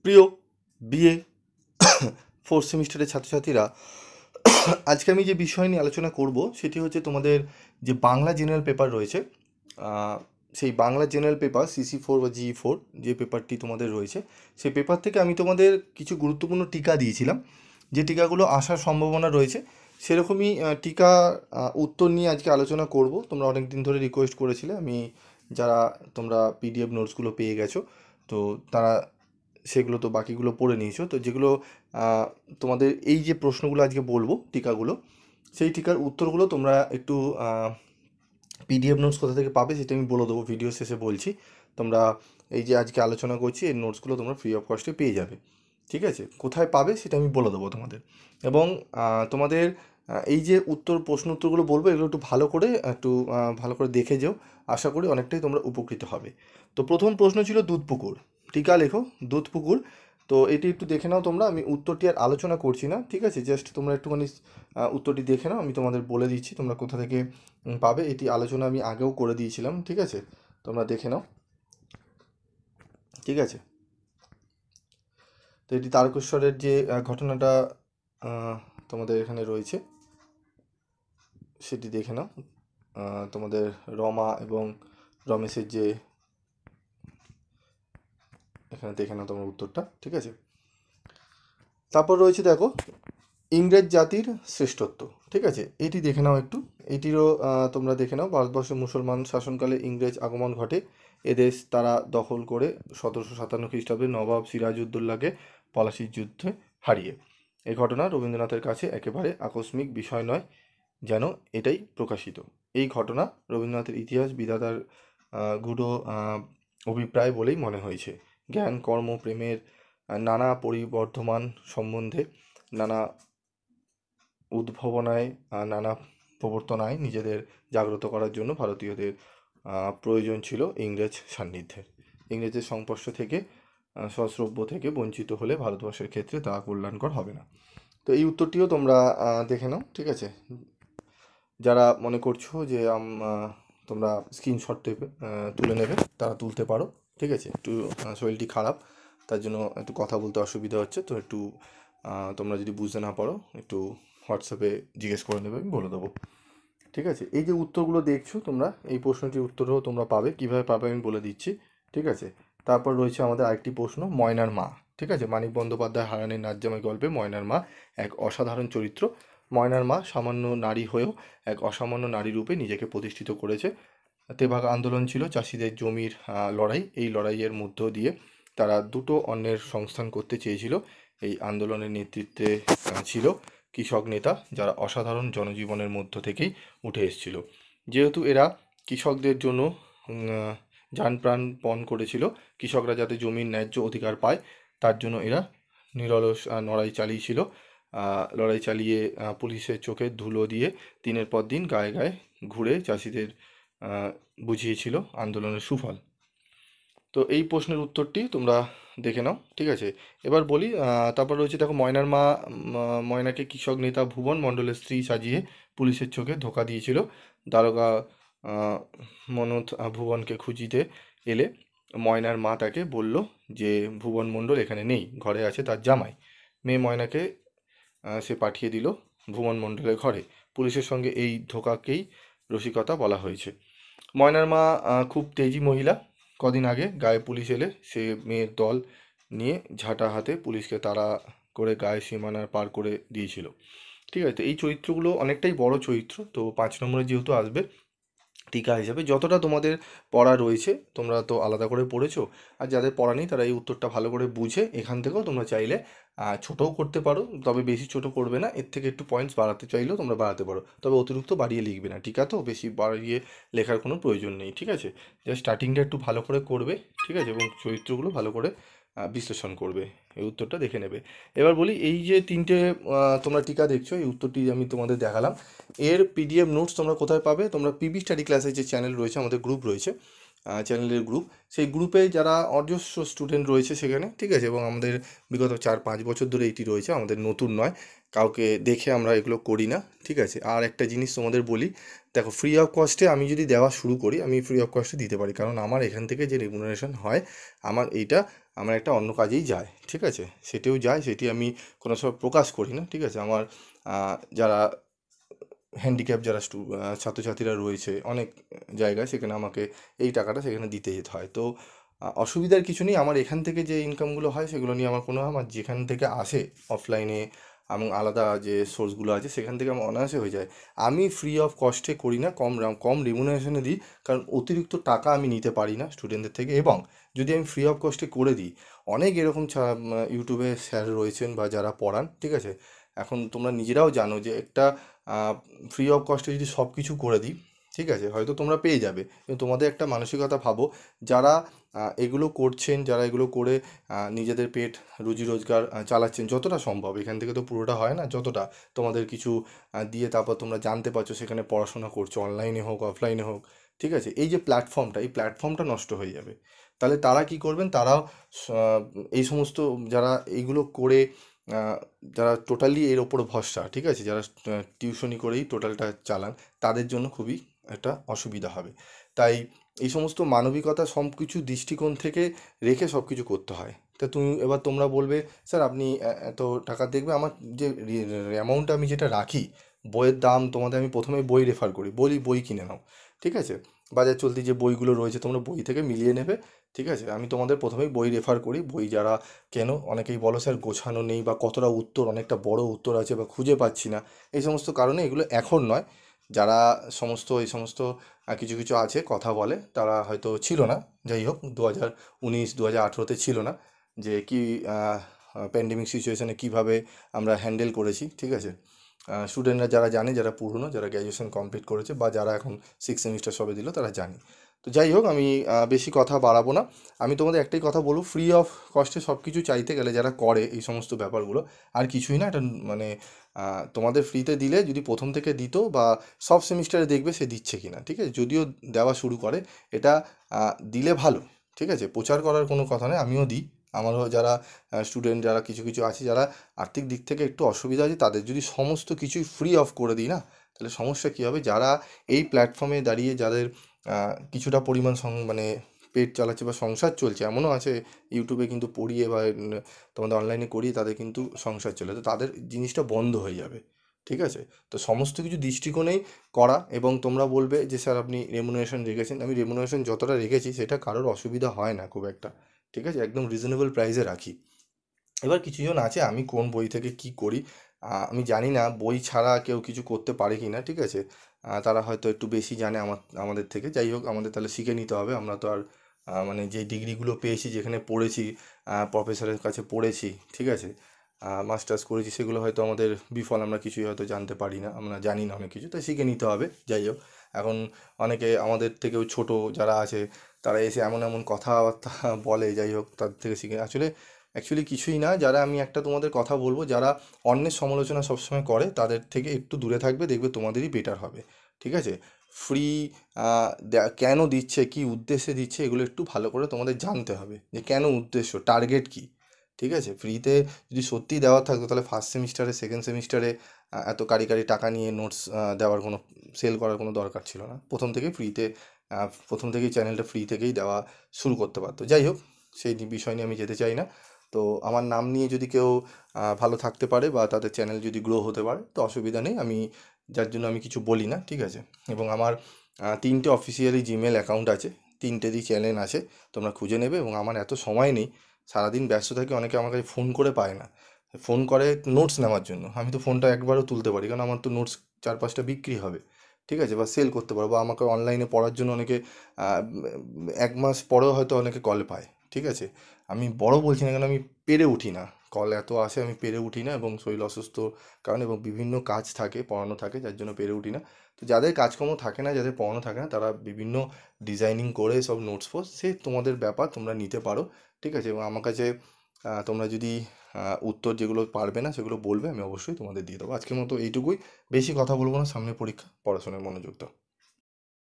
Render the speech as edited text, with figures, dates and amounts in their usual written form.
প্রিয় BA fourth সেমিস্টারের ছাত্রছাত্রীরা, আজকে আমি যে বিষয় নিয়ে আলোচনা করব সেটি হচ্ছে তোমাদের যে বাংলা জেনারেল পেপার রয়েছে, সেই বাংলা জেনারেল পেপার CC4 বা GE4 যে পেপারটি তোমাদের রয়েছে, সেই পেপার থেকে আমি তোমাদের কিছু গুরুত্বপূর্ণ টিকা দিয়েছিলাম। যে টিকাগুলো আসার সম্ভাবনা রয়েছে সেরকমই টিকা উত্তর নিয়ে আজকে আলোচনা করব। তোমরা অনেক দিন ধরে রিকোয়েস্ট করেছিলে, যারা তোমরা PDF নোটসগুলো পেয়ে গেছো, তো তারা সেগুলো তো বাকিগুলো পড়ে নিয়েছো। তো যেগুলো তোমাদের এই যে প্রশ্নগুলো আজকে বলবো টিকাগুলো, সেই টিকার উত্তরগুলো তোমরা একটু PDF নোটস কোথা থেকে পাবে সেটা আমি বলে দেবো, ভিডিও শেষে বলছি। তোমরা এই যে আজকে আলোচনা করছি এর নোটসগুলো তোমরা ফ্রি অফ কস্টে পেয়ে যাবে, ঠিক আছে? কোথায় পাবে সেটা আমি বলে দেবো তোমাদের। এবং তোমাদের এই যে প্রশ্ন উত্তরগুলো বলবো, এগুলো একটু ভালো করে দেখে যেও। আশা করি অনেকটাই তোমরা উপকৃত হবে। তো প্রথম প্রশ্ন ছিল দুধপুকুর, টিকা লেখো দুধপুকুর। তো এটি একটু দেখে নাও তোমরা, আমি উত্তরটি আর আলোচনা করছি না, ঠিক আছে? জাস্ট তোমরা একটুখানি উত্তরটি দেখে নাও, আমি তোমাদের বলে দিচ্ছি তোমরা কোথা থেকে পাবে। এটি আলোচনা আমি আগেও করে দিয়েছিলাম, ঠিক আছে? তোমরা দেখে নাও, ঠিক আছে? তো এটি তারকেশ্বরের যে ঘটনাটা তোমাদের এখানে রয়েছে সেটি দেখে নাও। তোমাদের রমা এবং রমেশের যে, এখানে দেখে নাও তোমার উত্তরটা, ঠিক আছে? তারপর রয়েছে দেখো ইংরেজ জাতির শ্রেষ্ঠত্ব, ঠিক আছে? এটি দেখে নাও একটু। এটিরও তোমরা দেখে নাও। ভারতবর্ষে মুসলমান শাসনকালে ইংরেজ আগমন ঘটে। এদেশ তারা দখল করে 1757 খ্রিস্টাব্দে নবাব সিরাজউদ্দৌলাকে পলাশির যুদ্ধে হারিয়ে। এই ঘটনা রবীন্দ্রনাথের কাছে একেবারে আকস্মিক বিষয় নয়, যেন এটাই প্রকাশিত। এই ঘটনা রবীন্দ্রনাথের ইতিহাস বিধাতার গূঢ় অভিপ্রায় বলেই মনে হয়েছে। জ্ঞান কর্ম প্রেমের নানা পরিবর্ধমান সম্বন্ধে, নানা উদ্ভাবনায়, নানা প্রবর্তনায় নিজেদের জাগ্রত করার জন্য ভারতীয়দের প্রয়োজন ছিল ইংরেজ সান্নিধ্যের। ইংরেজের সংস্পর্শ থেকে সশ্রব্য থেকে বঞ্চিত হলে ভারতবর্ষের ক্ষেত্রে তা কল্যাণকর হবে না। তো এই উত্তরটিও তোমরা দেখে নাও, ঠিক আছে? যারা মনে করছো যে তোমরা স্ক্রিনশট তুলে নেবে, তারা তুলতে পারো, ঠিক আছে? একটু শরীরটি খারাপ, তার জন্য একটু কথা বলতে অসুবিধা হচ্ছে, তো একটু তোমরা যদি বুঝতে না পারো একটু হোয়াটসঅ্যাপে জিজ্ঞেস করে নেবে, আমি বলে দেবো, ঠিক আছে? এই যে উত্তরগুলো দেখছো তোমরা, এই প্রশ্নটির উত্তরও তোমরা পাবে। কীভাবে পাবে আমি বলে দিচ্ছি, ঠিক আছে? তারপর রয়েছে আমাদের আরেকটি প্রশ্ন, ময়নার মা, ঠিক আছে? মানিক বন্দ্যোপাধ্যায় হারানের নাচজামাই গল্পে ময়নার মা এক অসাধারণ চরিত্র। ময়নার মা সামান্য নারী হয়েও এক অসামান্য নারী রূপে নিজেকে প্রতিষ্ঠিত করেছে। তেভাগা আন্দোলন ছিল চাষিদের জমির লড়াই। এই লড়াইয়ের মধ্য দিয়ে তারা দুটো অন্যের সংস্থান করতে চেয়েছিল। এই আন্দোলনের নেতৃত্বে ছিল কৃষক নেতা, যারা অসাধারণ জনজীবনের মধ্য থেকেই উঠে এসেছিল। যেহেতু এরা কৃষকদের জন্য যান প্রাণ পণ করেছিল, কৃষকরা যাতে জমির ন্যায্য অধিকার পায় তার জন্য এরা নিরলস লড়াই চালিয়েছিল। লড়াই চালিয়ে পুলিশের চোখে ধুলো দিয়ে দিনের পর দিন গায়ে গায়ে ঘুরে চাষিদের বুঝিয়েছিল আন্দোলনের সুফল। তো এই প্রশ্নের উত্তরটি তোমরা দেখে নাও, ঠিক আছে? এবার বলি, তারপর রয়েছে দেখো ময়নার মা, ময়নাকে কৃষক নেতা ভুবন মণ্ডলের স্ত্রী সাজিয়ে পুলিশের চোখে ধোঁকা দিয়েছিল। দারোগা মনোজ ভুবনকে খুঁজিতে এলে ময়নার মা তাকে বলল যে ভুবন মণ্ডল এখানে নেই, ঘরে আছে তার জামাই। মেয়ে ময়নাকে সে পাঠিয়ে দিল ভুবন মণ্ডলের ঘরে। পুলিশের সঙ্গে এই ধোঁকাকেই রসিকতা বলা হয়েছে। ময়নার মা খুব তেজি মহিলা। কদিন আগে গায়ে পুলিশ এলে সে মেয়ের দল নিয়ে ঝাঁটা হাতে পুলিশকে তাড়া করে গায়ে সীমানা পার করে দিয়েছিল, ঠিক আছে? তো এই চরিত্রগুলো অনেকটাই বড় চরিত্র, তো 5 নম্বরে যেহেতু আসবে টিকা হিসাবে, যতটা তোমাদের পড়া রয়েছে তোমরা তো আলাদা করে পড়েছো, আর যাদের পড়া নেই তারা এই উত্তরটা ভালো করে বুঝে এখান থেকেও তোমরা চাইলে ছোটও করতে পারো, তবে বেশি ছোট করবে না। এর থেকে একটু পয়েন্টস বাড়াতে চাইলেও তোমরা বাড়াতে পারো, তবে অতিরিক্ত বাড়িয়ে লিখবে না, টিকা তো বেশি বাড়িয়ে লেখার কোনো প্রয়োজন নেই, ঠিক আছে? জাস্ট স্টার্টিংটা একটু ভালো করে করবে, ঠিক আছে? এবং চরিত্রগুলো ভালো করে বিশ্লেষণ করবে, এই উত্তরটা দেখে নেবে। এবার বলি, এই যে তিনটে তোমরা টিকা দেখছো, এই উত্তরটি আমি তোমাদের দেখালাম, এর PDF নোটস তোমরা কোথায় পাবে? তোমরা PB স্টাডি ক্লাসের যে চ্যানেল রয়েছে, আমাদের গ্রুপ রয়েছে, চ্যানেলের গ্রুপ, সেই গ্রুপে যারা অজস্র স্টুডেন্ট রয়েছে সেখানে, ঠিক আছে, এবং আমাদের বিগত 4-5 বছর ধরে এটি রয়েছে, আমাদের নতুন নয়, কাউকে দেখে আমরা এগুলো করি না, ঠিক আছে। আর একটা জিনিস তোমাদের বলি, দেখো ফ্রি অফ কস্টে আমি যদি দেওয়া শুরু করি, আমি ফ্রি অফ কস্টে দিতে পারি, কারণ আমার এখান থেকে যে রেমুনারেশন হয় আমার এইটা আমার একটা অন্য কাজেই যায়, ঠিক আছে, সেটিও যায়, সেটি আমি কোনো সময় প্রকাশ করি না, ঠিক আছে। আমার যারা হ্যান্ডিক্যাপ যারা ছাত্রছাত্রীরা রয়েছে অনেক জায়গায়, সেখানে আমাকে এই টাকাটা সেখানে দিতে যেতে হয়। তো অসুবিধার কিছু নেই, আমার এখান থেকে যে ইনকামগুলো হয় সেগুলো নিয়ে আমার কোনো, আমার যেখান থেকে আসে অফলাইনে এবং আলাদা যে সোর্সগুলো আছে সেখান থেকে আমার অনায়াসে হয়ে যায়। আমি ফ্রি অফ কস্টে করি না, কম রিমুনারেশনে দিই, কারণ অতিরিক্ত টাকা আমি নিতে পারি না স্টুডেন্টদের থেকে। এবং যদি আমি ফ্রি অফ কস্টে করে দিই, অনেক এরকম ইউটিউবে স্যার রয়েছেন বা যারা পড়ান, ঠিক আছে, এখন তোমরা নিজেরাও জানো যে একটা ফ্রি অফ কস্টে যদি সব কিছু করে দিই, ঠিক আছে, হয়তো তোমরা পেয়ে যাবে, কিন্তু তোমাদের একটা মানসিকতা ভাবো, যারা এগুলো করছেন, যারা এগুলো করে নিজেদের পেট রুজি রোজগার চালাচ্ছেন যতটা সম্ভব, এখান থেকে তো পুরোটা হয় না, যতটা তোমাদের কিছু দিয়ে তারপর তোমরা জানতে পারছো, সেখানে পড়াশোনা করছো, অনলাইনে হোক অফলাইনে হোক, ঠিক আছে, এই যে প্ল্যাটফর্মটা, এই প্ল্যাটফর্মটা নষ্ট হয়ে যাবে। তাহলে তারা কি করবেন, তারাও এই সমস্ত যারা এইগুলো করে আহ, যারা টোটালি এর ওপর ভরসা, ঠিক আছে, যারা টিউশনি করেই টোটালটা চালান, তাদের জন্য খুবই একটা অসুবিধা হবে। তাই এই সমস্ত মানবিকতা সব কিছু দৃষ্টিকোণ থেকে রেখে সব কিছু করতে হয়। তা তুমি এবার তোমরা বলবে, স্যার আপনি এত টাকা দেখবে, আমার যে অ্যামাউন্টটা আমি যেটা রাখি, বইয়ের দাম তোমাদের আমি প্রথমে বই রেফার করি, বলি বই কিনে নাও, ঠিক আছে, বাজার চলতি যে বইগুলো রয়েছে তোমরা বই থেকে মিলিয়ে নেবে, ঠিক আছে, আমি তোমাদের প্রথমেই বই রেফার করি। বই যারা কেন, অনেকেই বলো স্যার গোছানো নেই বা কতটা উত্তর, অনেকটা বড় উত্তর আছে বা খুঁজে পাচ্ছি না, এই সমস্ত কারণে এগুলো এখন নয়, যারা এই সমস্ত কিছু কিছু আছে কথা বলে, তারা হয়তো ছিল না, যাই হোক 2019 2018-তে ছিল না, যে কি প্যান্ডেমিক সিচুয়েশানে কীভাবে আমরা হ্যান্ডেল করেছি, ঠিক আছে। স্টুডেন্টরা যারা জানে, যারা পুরনো, যারা গ্র্যাজুয়েশন কমপ্লিট করেছে বা যারা এখন 6 সেমিস্টার সবে দিল, তারা জানে। তো যাই হোক, আমি বেশি কথা বাড়াবো না, আমি তোমাদের একটাই কথা বলবো, ফ্রি অফ কস্টে সব কিছু চাইতে গেলে যারা করে এই সমস্ত ব্যাপারগুলো, আর কিছুই না, এটা মানে তোমাদের ফ্রিতে দিলে যদি প্রথম থেকে দিত বা সব সেমিস্টারে দেখবে সে দিচ্ছে কি না, ঠিক আছে, যদিও দেওয়া শুরু করে, এটা দিলে ভালো, ঠিক আছে, প্রচার করার কোনো কথা নেই, আমিও দিই। আমারও যারা স্টুডেন্ট যারা কিছু কিছু আছে, যারা আর্থিক দিক থেকে একটু অসুবিধা আছে, তাদের যদি সমস্ত কিছুই ফ্রি অফ করে দিই না, তাহলে সমস্যা কী হবে, যারা এই প্ল্যাটফর্মে দাঁড়িয়ে যাদের কিছুটা পরিমাণ মানে পেট চালাচ্ছে বা সংসার চলছে, এমনও আছে ইউটিউবে কিন্তু পড়িয়ে বা তোমাদের অনলাইনে করিয়ে তাদের কিন্তু সংসার চলে, তো তাদের জিনিসটা বন্ধ হয়ে যাবে, ঠিক আছে। তো সমস্ত কিছু দৃষ্টিকোণেই করা, এবং তোমরা বলবে যে স্যার আপনি রেমুনারেশন রেখেছেন, আমি রেমুনারেশন যতটা রেখেছি সেটা কারোর অসুবিধা হয় না খুব একটা, ঠিক আছে, একদম রিজনেবল প্রাইসে রাখি। এবার কিছুজন আছে, আমি কোন বই থেকে কি করি আমি জানি না, বই ছাড়া কেউ কিছু করতে পারে কি না, ঠিক আছে, তারা হয়তো একটু বেশি জানে আমাদের থেকে, যাই হোক, আমাদের তাহলে শিখে নিতে হবে, আমরা তো আর মানে যে ডিগ্রিগুলো পেয়েছি, যেখানে পড়েছি, প্রফেসরের কাছে পড়েছি, ঠিক আছে, মাস্টার্স করেছি, সেগুলো হয়তো আমাদের বিফল, আমরা কিছুই হয়তো জানতে পারি না, আমরা জানি না অনেক কিছু, তাই শিখে নিতে হবে। যাই হোক, এখন অনেকে আমাদের থেকেও ছোট যারা আছে, তারা এসে এমন এমন কথাবার্তা বলে, যাই হোক, তাদের থেকে শিখে আসলে অ্যাকচুয়ালি কিছুই না। যারা, আমি একটা তোমাদের কথা বলবো, যারা অন্যের সমালোচনা সবসময় করে তাদের থেকে একটু দূরে থাকবে, দেখবে তোমাদেরই বেটার হবে, ঠিক আছে। ফ্রি কেন দিচ্ছে, কি উদ্দেশ্যে দিচ্ছে, এগুলো একটু ভালো করে তোমাদের জানতে হবে, যে কেন উদ্দেশ্য, টার্গেট কী, ঠিক আছে। ফ্রিতে যদি সত্যিই দেওয়া থাকতো, তাহলে ফার্স্ট সেমিস্টারে সেকেন্ড সেমিস্টারে এত কারি কারি টাকা নিয়ে নোটস দেওয়ার কোনো, সেল করার কোনো দরকার ছিল না, প্রথম থেকেই ফ্রিতে, প্রথম থেকেই চ্যানেলটা ফ্রি থেকেই দেওয়া শুরু করতে পারতো। যাই হোক, সেই বিষয় নিয়ে আমি যেতে চাই না। তো আমার নাম নিয়ে যদি কেউ ভালো থাকতে পারে বা তাদের চ্যানেল যদি গ্রো হতে পারে, তো অসুবিধা নেই, আমি যার জন্য আমি কিছু বলি না, ঠিক আছে। এবং আমার 3টে অফিসিয়ালি জিমেল অ্যাকাউন্ট আছে, 3টেরই চ্যানেল আছে, তোমরা খুঁজে নেবে। এবং আমার এত সময় নেই, সারাদিন ব্যস্ত থাকি, অনেকে আমার কাছে ফোন করে পায় না, ফোন করে নোটস নেওয়ার জন্য, আমি তো ফোনটা একবারও তুলতে পারি, কারণ আমার তো নোটস 4-5টা বিক্রি হবে, ঠিক আছে, বা সেল করতে পারবো, বা আমাকে অনলাইনে পড়ার জন্য অনেকে 1 মাস পরেও হয়তো অনেকে কল পায়, ঠিক আছে। আমি বড় বলছি না, কেন আমি পেরে উঠি না, কল এত আসে, আমি পেরে উঠি না, এবং শরীর অসুস্থ কারণ, এবং বিভিন্ন কাজ থাকে, পড়ানো থাকে, যার জন্য পেরে উঠি না। তো যাদের কাজকর্ম থাকে না, যাদের পড়ানো থাকে না, তারা বিভিন্ন ডিজাইনিং করে সব নোটস ফোটস, সে তোমাদের ব্যাপার, তোমরা নিতে পারো, ঠিক আছে। এবং আমার কাছে তোমরা যদি উত্তর যেগুলো পারবে না সেগুলো বলবে, আমি অবশ্যই তোমাদের দিয়ে দেবো। আজকের মতো এইটুকুই, বেশি কথা বলবো না, সামনে পরীক্ষা, পড়াশোনায় মনোযোগ দাও।